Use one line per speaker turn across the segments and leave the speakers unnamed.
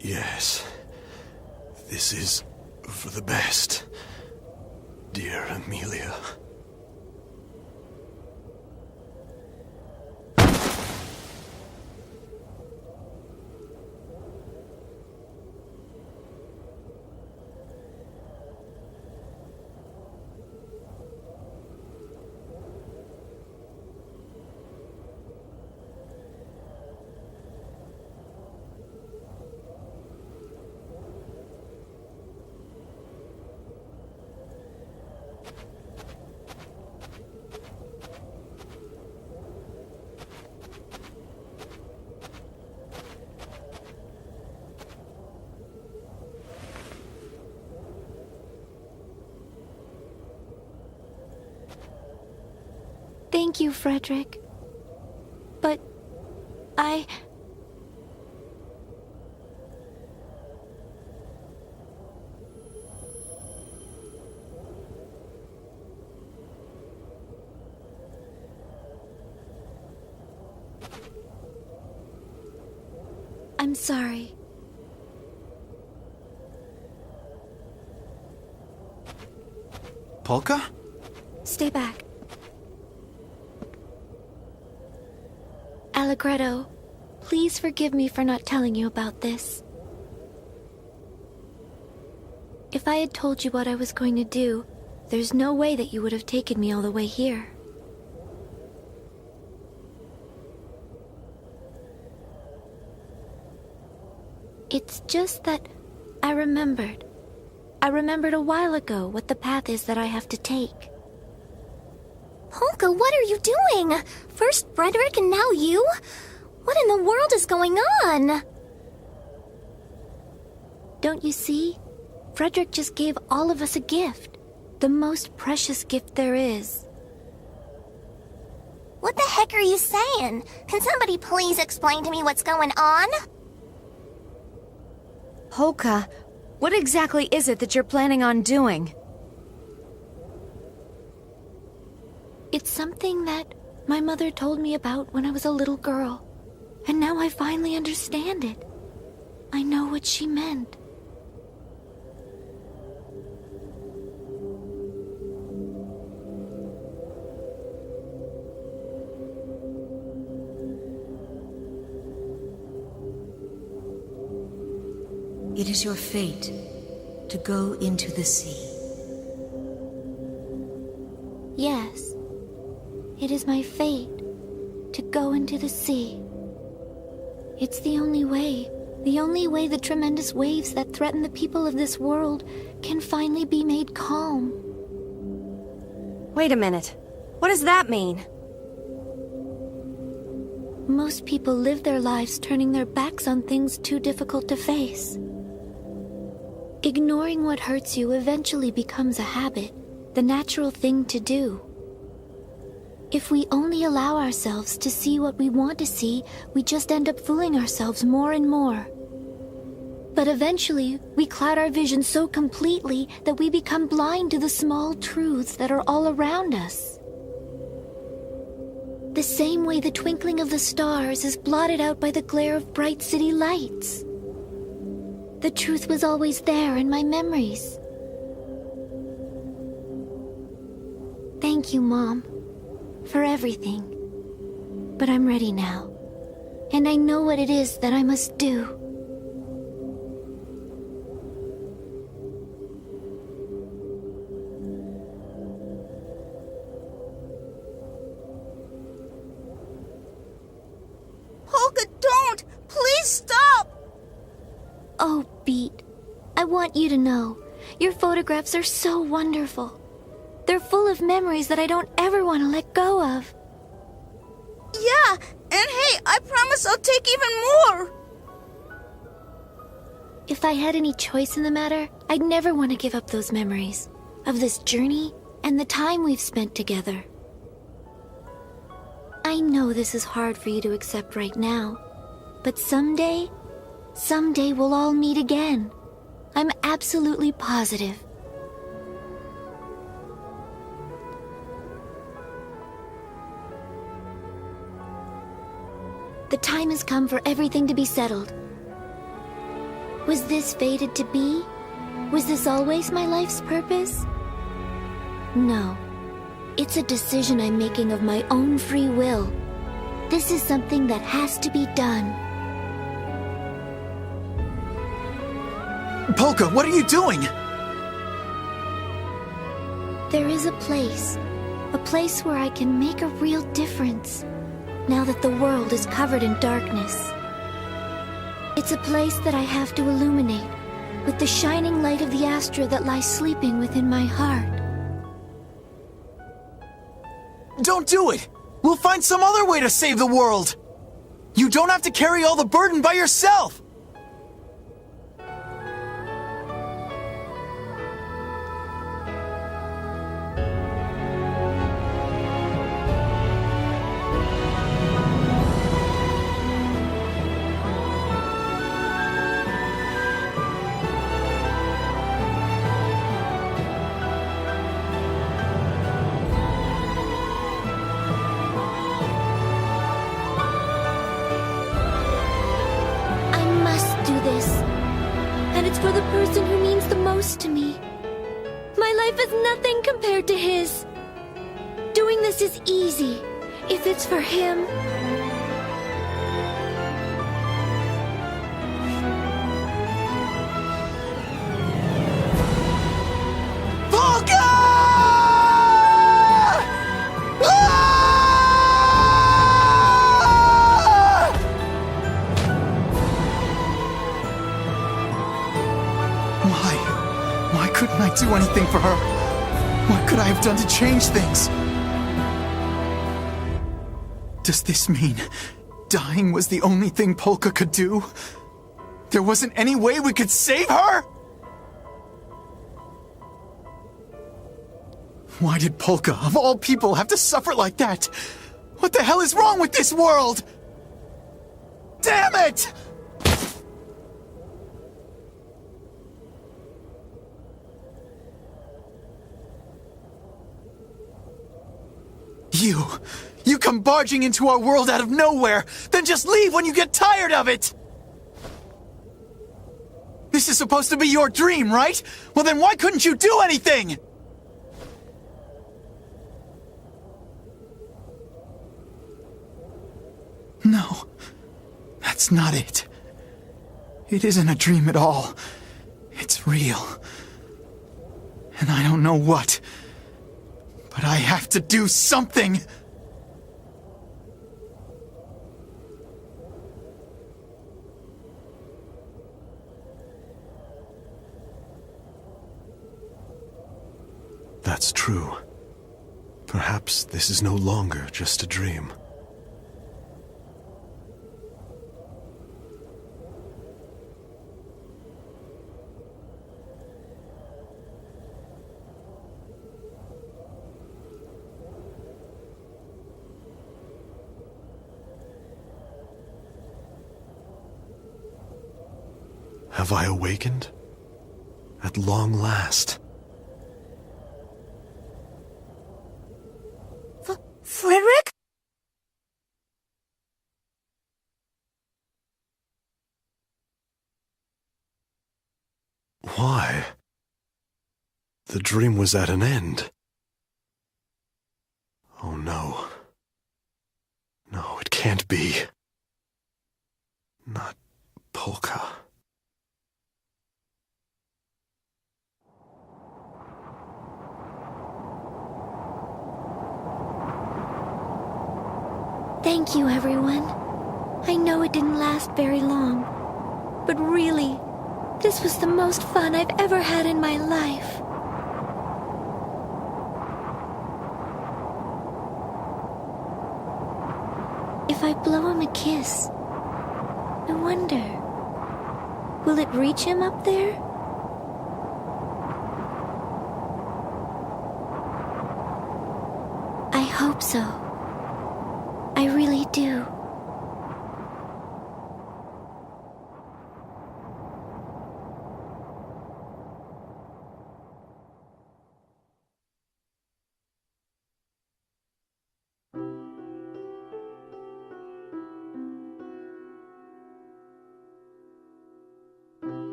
Yes. This is for the best, dear Amelia.
Thank you, Frederick. But I'm sorry.
Polka?
Stay back. Allegretto, please forgive me for not telling you about this. If I had told you what I was going to do, there's no way that you would have taken me all the way here. It's just that I remembered. I remembered a while ago what the path is that I have to take.
Polka, what are you doing? First Frederick and now you? What in the world is going on?
Don't you see? Frederick just gave all of us a gift. The most precious gift there is.
What the heck are you saying? Can somebody please explain to me what's going on?
Polka, what exactly is it that you're planning on doing?
It's something that my mother told me about when I was a little girl. And now I finally understand it. I know what she meant.
It is your fate to go into the sea.
Yes. It is my fate to go into the sea. It's the only way the tremendous waves that threaten the people of this world can finally be made calm.
Wait a minute. What does that mean?
Most people live their lives turning their backs on things too difficult to face. Ignoring what hurts you eventually becomes a habit, the natural thing to do. If we only allow ourselves to see what we want to see, we just end up fooling ourselves more and more. But eventually, we cloud our vision so completely that we become blind to the small truths that are all around us. The same way the twinkling of the stars is blotted out by the glare of bright city lights. The truth was always there in my memories. Thank you, Mom, for everything. But I'm ready now, and I know what it is that I must do.
Polka, don't! Please stop!
Oh, Beat, I want you to know, your photographs are so wonderful. They're full of memories that I don't ever want to let go of.
Yeah, and hey, I promise I'll take even more!
If I had any choice in the matter, I'd never want to give up those memories of this journey and the time we've spent together. I know this is hard for you to accept right now, but someday we'll all meet again. I'm absolutely positive. The time has come for everything to be settled. Was this fated to be? Was this always my life's purpose? No. It's a decision I'm making of my own free will. This is something that has to be done.
Polka, what are you doing?
There is a place where I can make a real difference, now that the world is covered in darkness. It's a place that I have to illuminate, with the shining light of the Astra that lies sleeping within my heart.
Don't do it! We'll find some other way to save the world! You don't have to carry all the burden by yourself!
And it's for the person who means the most to me. My life is nothing compared to his. Doing this is easy, if it's for him.
Why couldn't I do anything for her? What could I have done to change things? Does this mean dying was the only thing Polka could do? There wasn't any way we could save her? Why did Polka, of all people, have to suffer like that? What the hell is wrong with this world? Damn it! You come barging into our world out of nowhere, then just leave when you get tired of it! This is supposed to be your dream, right? Well then why couldn't you do anything? No, that's not it. It isn't a dream at all. It's real. And I don't know what. But I have to do something!
That's true. Perhaps this is no longer just a dream. Have I awakened? At long last.
Frederick?
Why? The dream was at an end. Oh no. No, it can't be. Not Polka.
Thank you, everyone. I know it didn't last very long, but really, this was the most fun I've ever had in my life. If I blow him a kiss, I wonder, will it reach him up there? I hope so. I really do.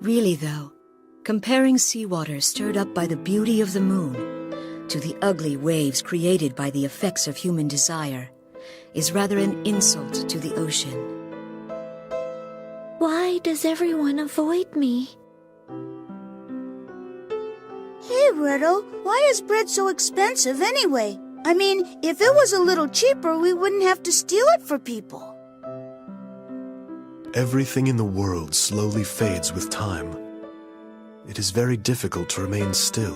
Really though, comparing seawater stirred up by the beauty of the moon to the ugly waves created by the effects of human desire is rather an insult to the ocean.
Why does everyone avoid me?
Hey, Riddle, why is bread so expensive anyway? I mean, if it was a little cheaper, we wouldn't have to steal it for people.
Everything in the world slowly fades with time. It is very difficult to remain still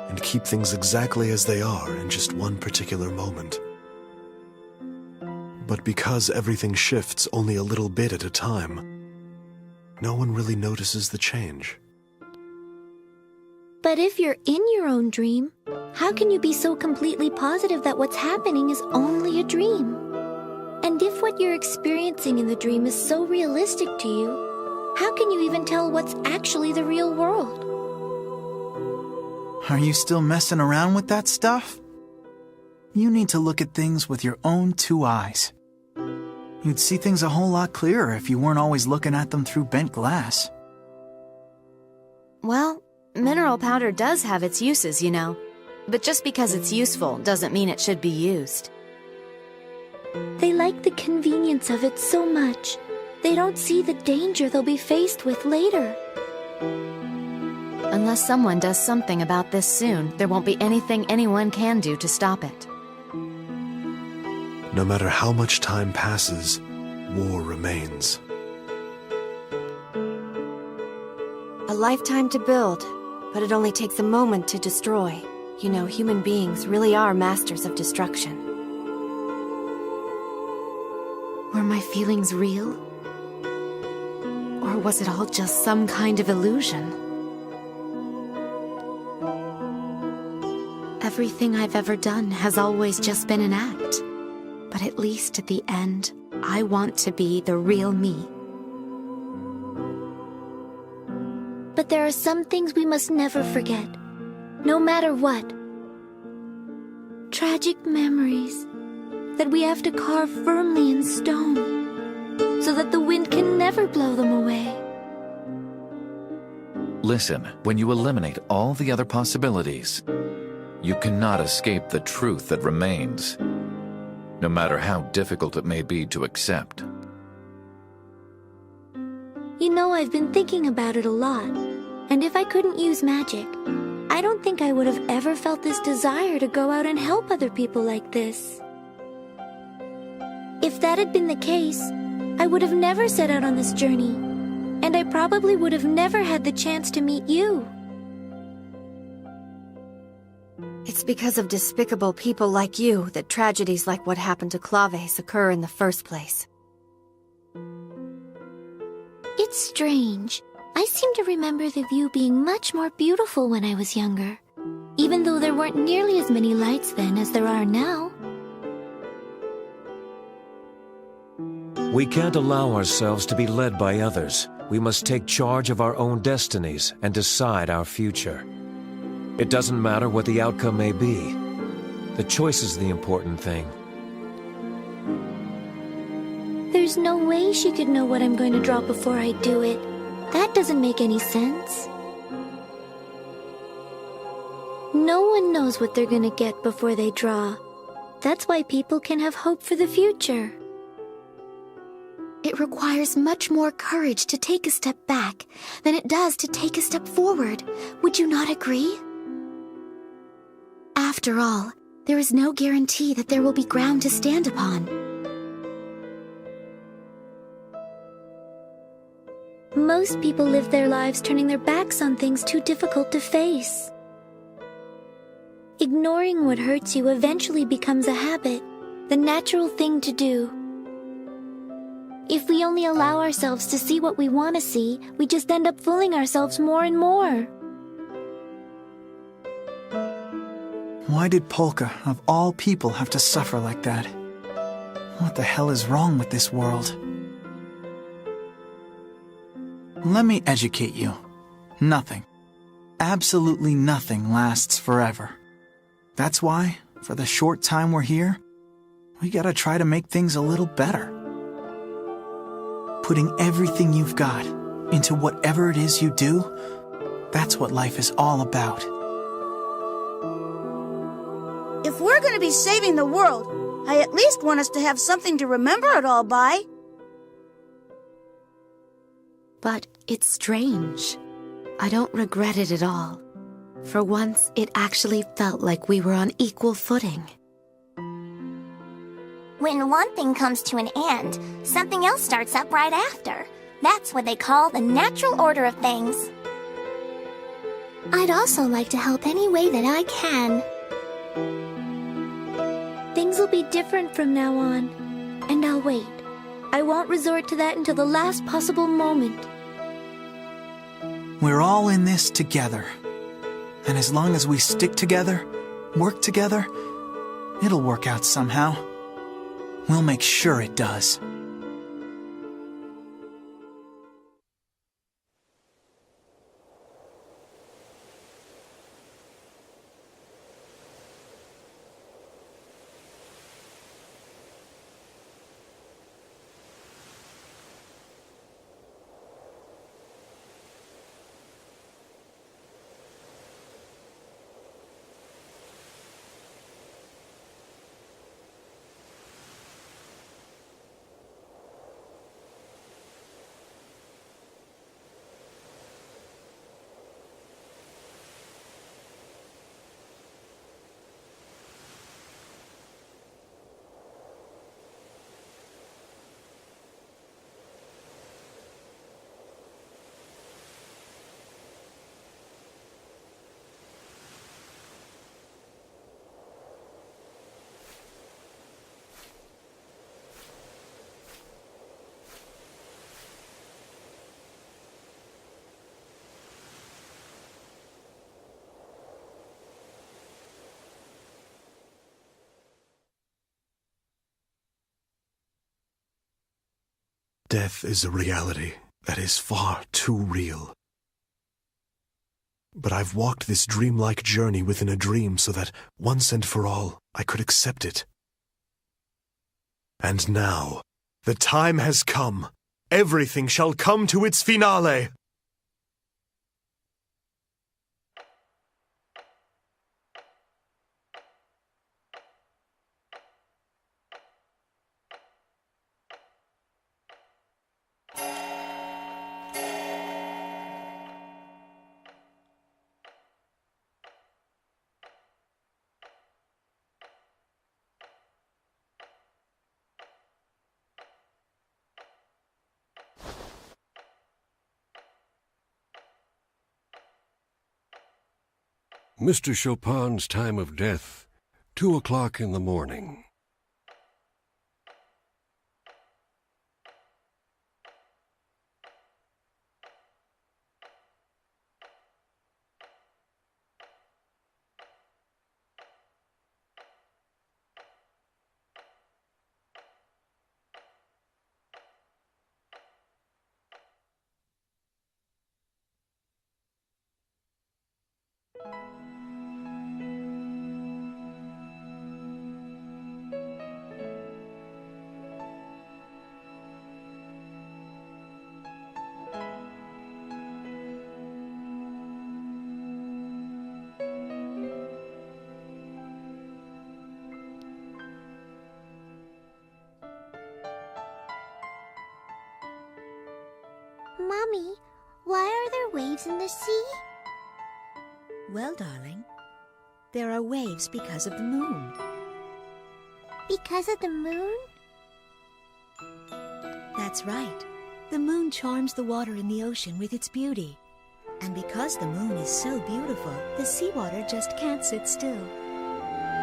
and keep things exactly as they are in just one particular moment. But because everything shifts only a little bit at a time, no one really notices the change.
But if you're in your own dream, how can you be so completely positive that what's happening is only a dream? And if what you're experiencing in the dream is so realistic to you, how can you even tell what's actually the real world?
Are you still messing around with that stuff? You need to look at things with your own two eyes. You'd see things a whole lot clearer if you weren't always looking at them through bent glass.
Well, mineral powder does have its uses, you know. But just because it's useful doesn't mean it should be used.
They like the convenience of it so much, they don't see the danger they'll be faced with later.
Unless someone does something about this soon, there won't be anything anyone can do to stop it.
No matter how much time passes, war remains.
A lifetime to build, but it only takes a moment to destroy. You know, human beings really are masters of destruction.
Were my feelings real? Or was it all just some kind of illusion? Everything I've ever done has always just been an act. But at least at the end, I want to be the real me.
But there are some things we must never forget, no matter what. Tragic memories that we have to carve firmly in stone, so that the wind can never blow them away.
Listen, when you eliminate all the other possibilities, you cannot escape the truth that remains, no matter how difficult it may be to accept.
You know, I've been thinking about it a lot, and if I couldn't use magic, I don't think I would have ever felt this desire to go out and help other people like this. If that had been the case, I would have never set out on this journey, and I probably would have never had the chance to meet you.
It's because of despicable people like you that tragedies like what happened to Claves occur in the first place.
It's strange. I seem to remember the view being much more beautiful when I was younger, even though there weren't nearly as many lights then as there are now.
We can't allow ourselves to be led by others. We must take charge of our own destinies and decide our future. It doesn't matter what the outcome may be. The choice is the important thing.
There's no way she could know what I'm going to draw before I do it. That doesn't make any sense. No one knows what they're gonna get before they draw. That's why people can have hope for the future.
It requires much more courage to take a step back than it does to take a step forward. Would you not agree? After all, there is no guarantee that there will be ground to stand upon.
Most people live their lives turning their backs on things too difficult to face. Ignoring what hurts you eventually becomes a habit, the natural thing to do. If we only allow ourselves to see what we want to see, we just end up fooling ourselves more and more.
Why did Polka, of all people, have to suffer like that? What the hell is wrong with this world? Let me educate you. Nothing, absolutely nothing lasts forever. That's why, for the short time we're here, we gotta try to make things a little better. Putting everything you've got, into whatever it is you do, that's what life is all about.
If we're going to be saving the world, I at least want us to have something to remember it all by.
But it's strange. I don't regret it at all. For once, it actually felt like we were on equal footing.
When one thing comes to an end, something else starts up right after. That's what they call the natural order of things. I'd also like to help any way that I can.
Things will be different from now on, and I'll wait. I won't resort to that until the last possible moment.
We're all in this together. And as long as we stick together, work together, it'll work out somehow. We'll make sure it does.
Death is a reality that is far too real. But I've walked this dreamlike journey within a dream so that, once and for all, I could accept it. And now, the time has come. Everything shall come to its finale.
Mr. Chopin's time of death, 2 o'clock in the morning.
Mommy, why are there waves in the sea?
Well, darling, there are waves because of the moon.
Because of the moon?
That's right. The moon charms the water in the ocean with its beauty. And because the moon is so beautiful, the seawater just can't sit still.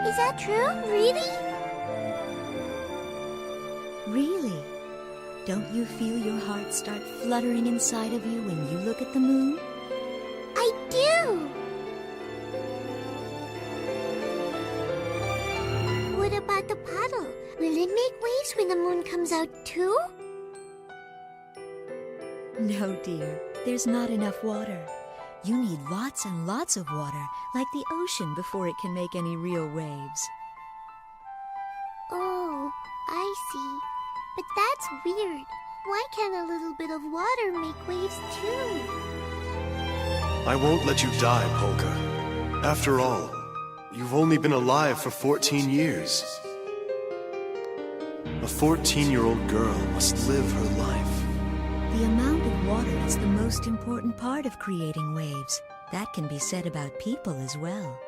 Is that true? Really?
Really? Don't you feel your heart start fluttering inside of you when you look at the moon?
I do! What about the puddle? Will it make waves when the moon comes out too?
No, dear. There's not enough water. You need lots and lots of water, like the ocean, before it can make any real waves.
Oh, I see. But that's weird. Why can't a little bit of water make waves too?
I won't let you die, Polka. After all, you've only been alive for 14 years. A 14-year-old girl must live her life.
The amount of water is the most important part of creating waves. That can be said about people as well.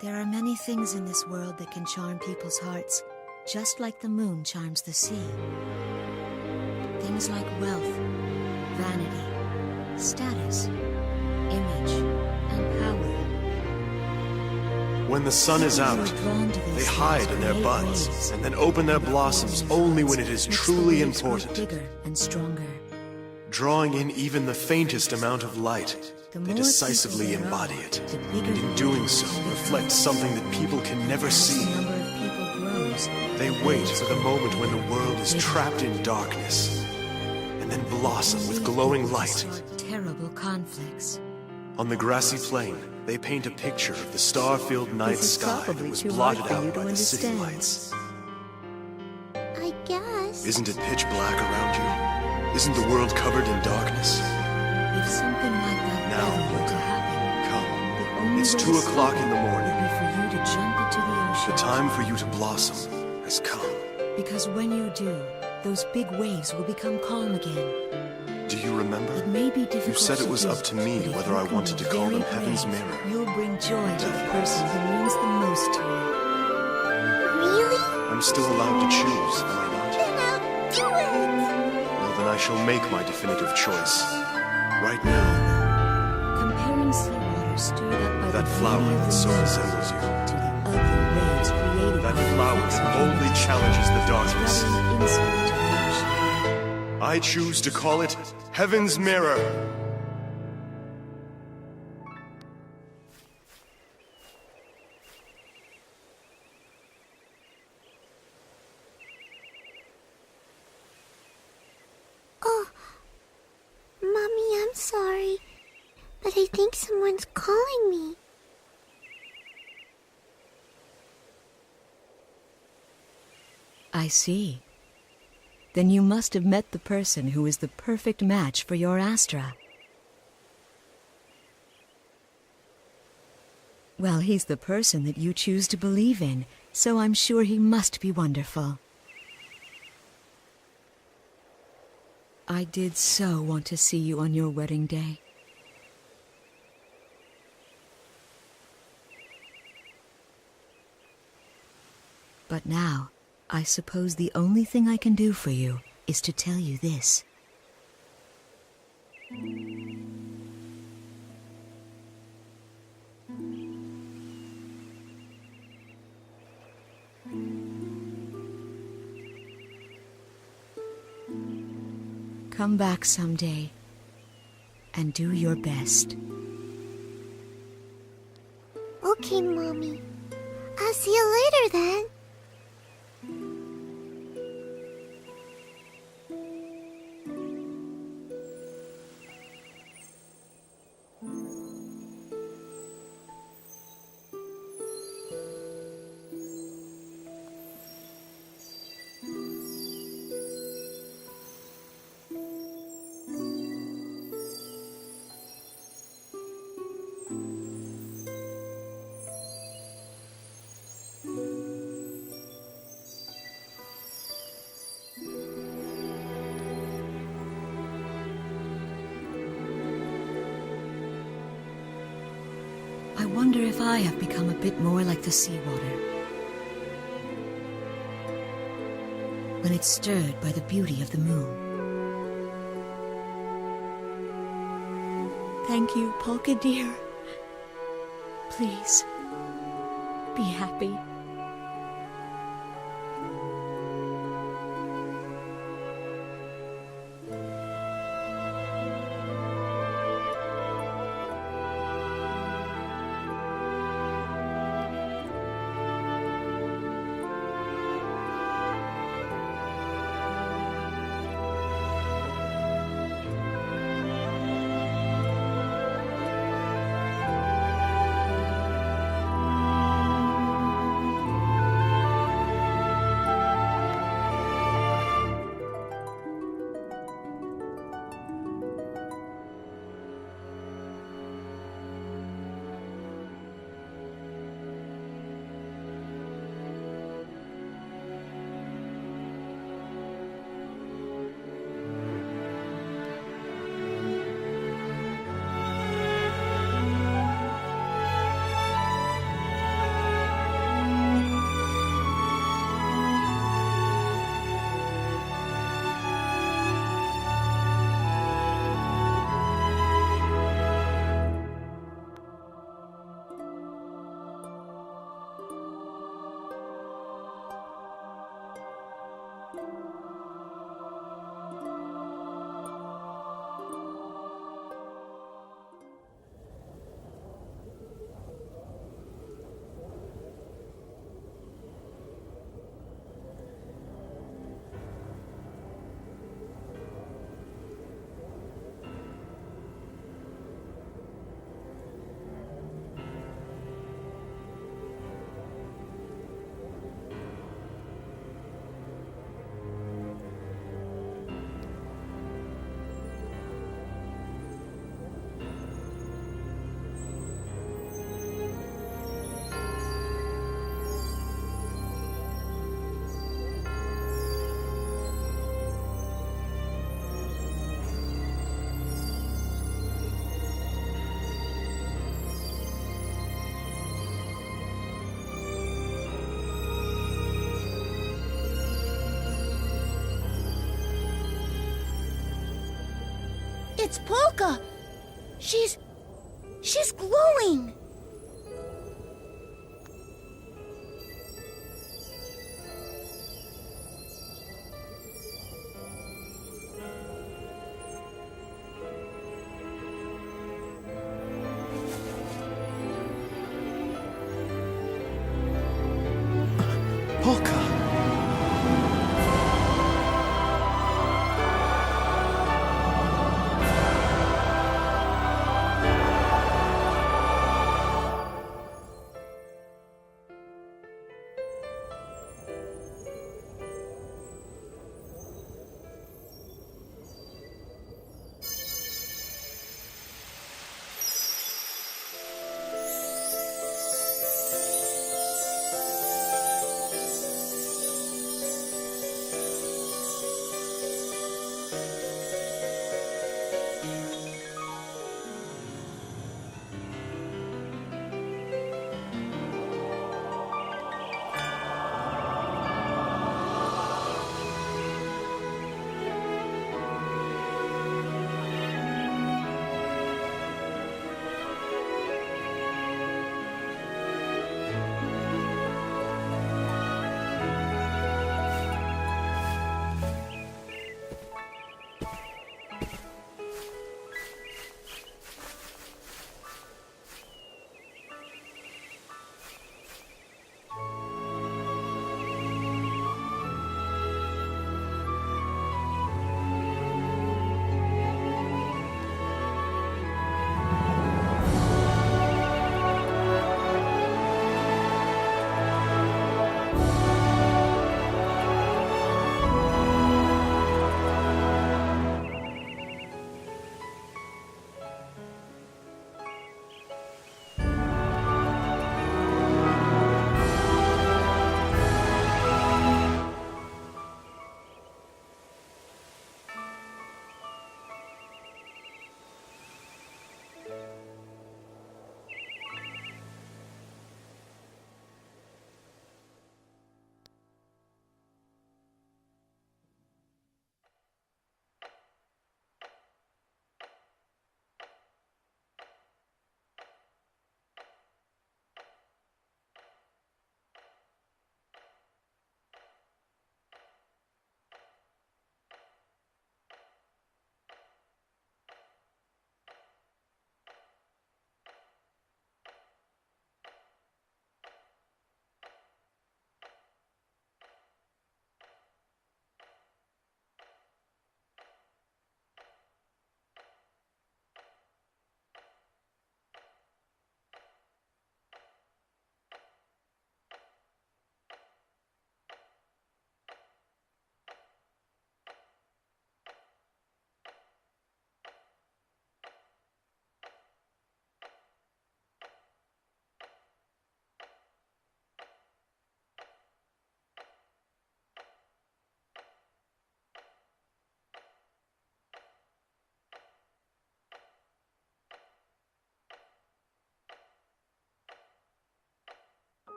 There are many things in this world that can charm people's hearts, just like the moon charms the sea. Things like wealth, vanity, status, image, and power.
When the sun is out, they hide in their buds and then open their blossoms only when it is truly important.
Bigger and stronger.
Drawing in even the faintest amount of light, they decisively embody it, and in doing so reflect something that people can never see. They wait for the moment when the world is trapped in darkness, and then blossom with glowing light.
Terrible conflicts.
On the grassy plain, they paint a picture of the star-filled night sky that was blotted out by the city lights.
I guess.
Isn't it pitch black around you? Isn't the world covered in darkness?
If something like that
Now,
ever were to happen,
come.
the only
It's
way
2
to save
o'clock in the
it
morning.
would be for you to jump into the ocean.
The time for you to blossom has come.
Because when you do, those big waves will become calm again.
Do you remember?
It may be difficult.
You said it was
to
up to me
but if
whether
you
I
can
wanted
be
to call
very
them Heaven's
brave,
Mirror.
You'll bring joy to the person who means the most to you.
Really?
I'm still allowed to choose, am I not?
Then I'll do it!
Well, then I shall make my definitive choice. Right now,
Comparing seawater stirred up by
that
the
flower
beauty of
that
the
so
moon
resembles you.
to the ugly waves created
That
by the
flower
effects
that
of
boldly
humans
challenges the
is
darkness.
rather an insult to the ocean.
I choose to call it Heaven's Mirror.
Oh, Mommy, I'm sorry, but I think someone's calling me.
I see. Then you must have met the person who is the perfect match for your Astra. Well, he's the person that you choose to believe in, so I'm sure he must be wonderful. I did so want to see you on your wedding day. But now, I suppose the only thing I can do for you is to tell you this. Come back someday and do your best.
Okay, Mommy. I'll see you later then. I wonder if I have become a bit more like the seawater. When it's stirred by the beauty of the moon. Thank you, Polka dear. Please, be happy.
It's Polka! She's glowing!
Polka!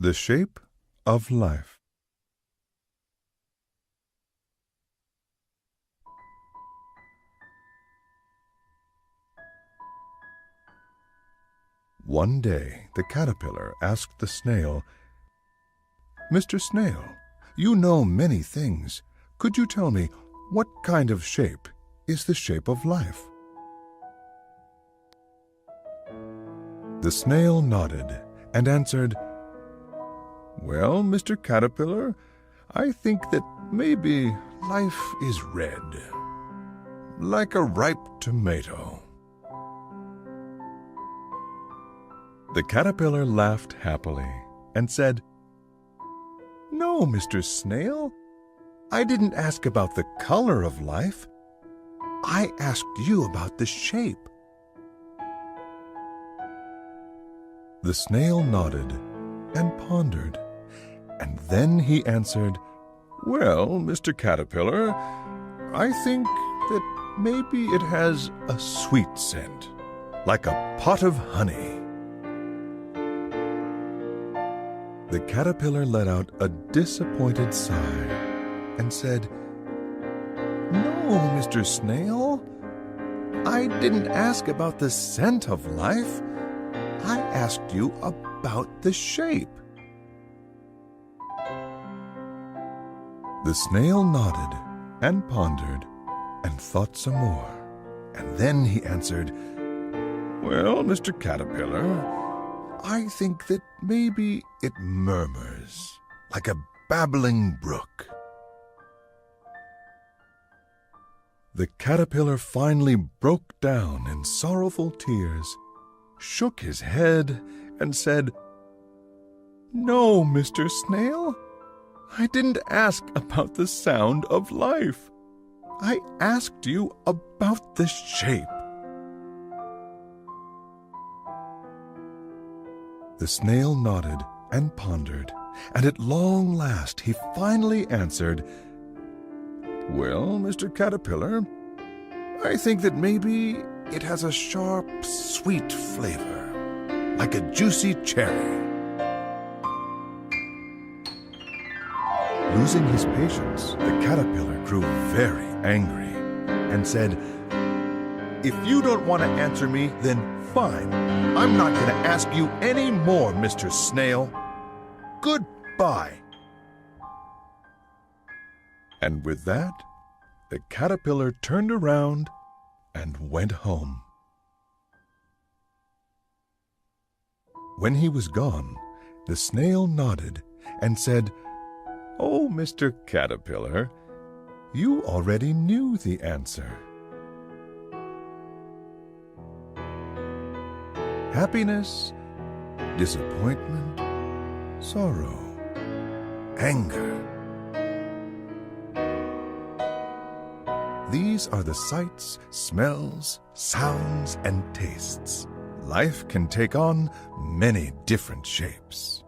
The shape of life. One day, the caterpillar asked the snail, "Mr. Snail, you know many things. Could you tell me what kind of shape is the shape of life?" The snail nodded and answered, "Well, Mr. Caterpillar, I think that maybe life is red, like a ripe tomato." The caterpillar laughed happily and said, "No, Mr. Snail, I didn't ask about the color of life. I asked you about the shape." The snail nodded and pondered, and then he answered, "Well, Mr. Caterpillar, I think that maybe it has a sweet scent, like a pot of honey." The caterpillar let out a disappointed sigh and said, "No, Mr. Snail, I didn't ask about the scent of life. I asked you about the shape." The snail nodded and pondered and thought some more, and then he answered, "Well, Mr. Caterpillar, I think that maybe it murmurs like a babbling brook." The caterpillar finally broke down in sorrowful tears, shook his head, and said, "No, Mr. Snail, I didn't ask about the sound of life. I asked you about the shape." The snail nodded and pondered, and at long last he finally answered, "Well, Mr. Caterpillar, I think that maybe it has a sharp, sweet flavor, like a juicy cherry." Losing his patience, the caterpillar grew very angry and said, "If you don't want to answer me, then fine. I'm not going to ask you any more, Mr. Snail. Goodbye." And with that, the caterpillar turned around and went home. When he was gone, the snail nodded and said, "Oh, Mr. Caterpillar, you already knew the answer." Happiness, disappointment, sorrow, anger. These are the sights, smells, sounds, and tastes. Life can take on many different shapes.